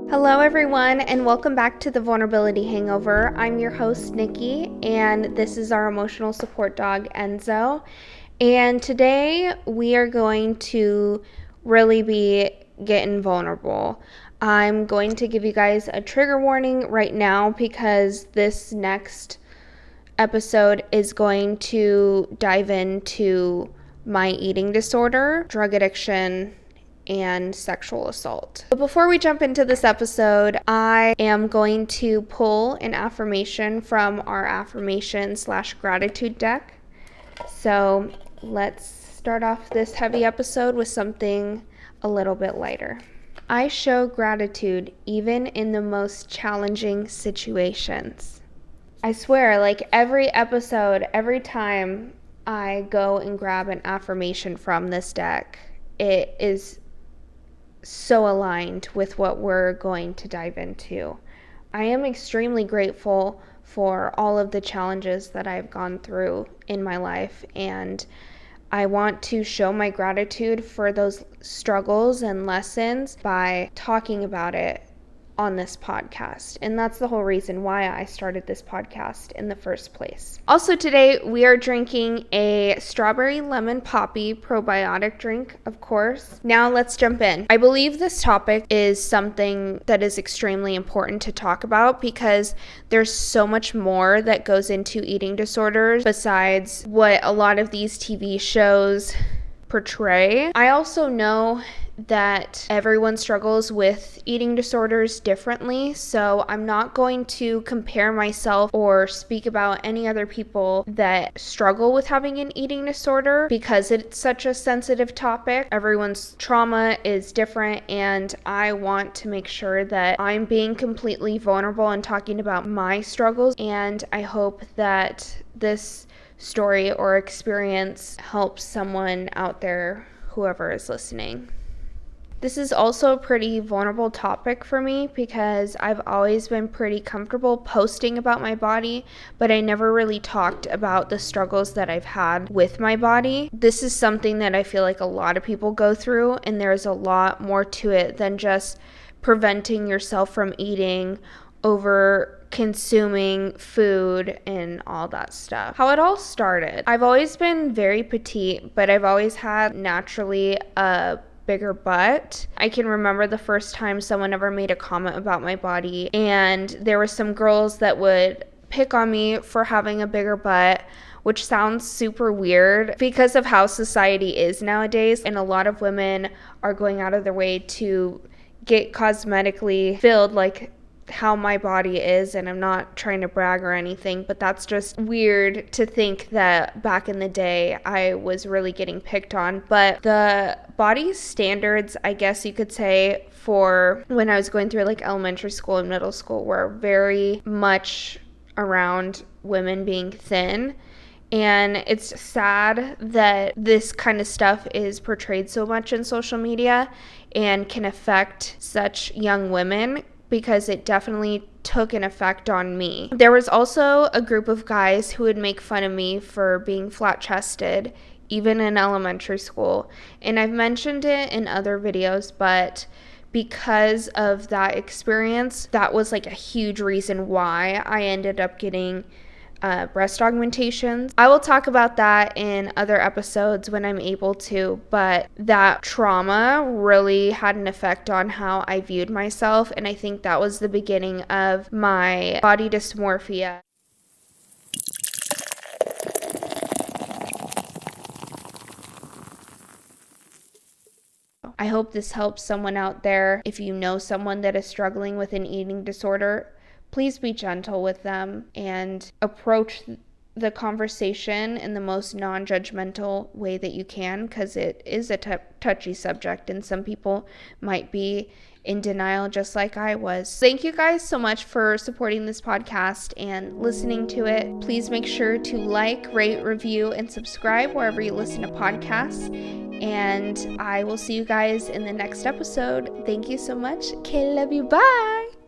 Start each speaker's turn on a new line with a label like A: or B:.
A: Hello everyone, and welcome back to the Vulnerability Hangover. I'm your host, Nikki, and this is our emotional support dog, Enzo. And today we are going to really be getting vulnerable. I'm going to give you guys a trigger warning right now because this next episode is going to dive into my eating disorder, drug addiction, and sexual assault. But before we jump into this episode, I am going to pull an affirmation from our affirmation/gratitude deck. So let's start off this heavy episode with something a little bit lighter. I show gratitude even in the most challenging situations. I swear, like every episode, every time I go and grab an affirmation from this deck, it is so aligned with what we're going to dive into. I am extremely grateful for all of the challenges that I've gone through in my life, and I want to show my gratitude for those struggles and lessons by talking about it on this podcast. And that's the whole reason why I started this podcast in the first place. Also today, we are drinking a strawberry lemon poppy probiotic drink, of course. Now let's jump in. I believe this topic is something that is extremely important to talk about because there's so much more that goes into eating disorders besides what a lot of these TV shows portray. I also know that everyone struggles with eating disorders differently, so I'm not going to compare myself or speak about any other people that struggle with having an eating disorder because it's such a sensitive topic. Everyone's trauma is different, and I want to make sure that I'm being completely vulnerable and talking about my struggles, and I hope that this story or experience helps someone out there, whoever is listening. This is also a pretty vulnerable topic for me because I've always been pretty comfortable posting about my body, but I never really talked about the struggles that I've had with my body. This is something that I feel like a lot of people go through, and there's a lot more to it than just preventing yourself from eating, over consuming food and all that stuff. How it all started. I've always been very petite, but I've always had naturally a bigger butt. I can remember the first time someone ever made a comment about my body, and there were some girls that would pick on me for having a bigger butt, which sounds super weird because of how society is nowadays, and a lot of women are going out of their way to get cosmetically filled like how my body is, and I'm not trying to brag or anything, but that's just weird to think that back in the day I was really getting picked on. But the body standards, I guess you could say, for when I was going through like elementary school and middle school were very much around women being thin. And it's sad that this kind of stuff is portrayed so much in social media and can affect such young women, because it definitely took an effect on me. There was also a group of guys who would make fun of me for being flat-chested, even in elementary school. And I've mentioned it in other videos, but because of that experience, that was like a huge reason why I ended up getting breast augmentations. I will talk about that in other episodes when I'm able to, but that trauma really had an effect on how I viewed myself, and I think that was the beginning of my body dysmorphia. I hope this helps someone out there. If you know someone that is struggling with an eating disorder, please be gentle with them and approach the conversation in the most non-judgmental way that you can, because it is a touchy subject and some people might be in denial just like I was. Thank you guys so much for supporting this podcast and listening to it. Please make sure to like, rate, review, and subscribe wherever you listen to podcasts. And I will see you guys in the next episode. Thank you so much. Okay, love you. Bye.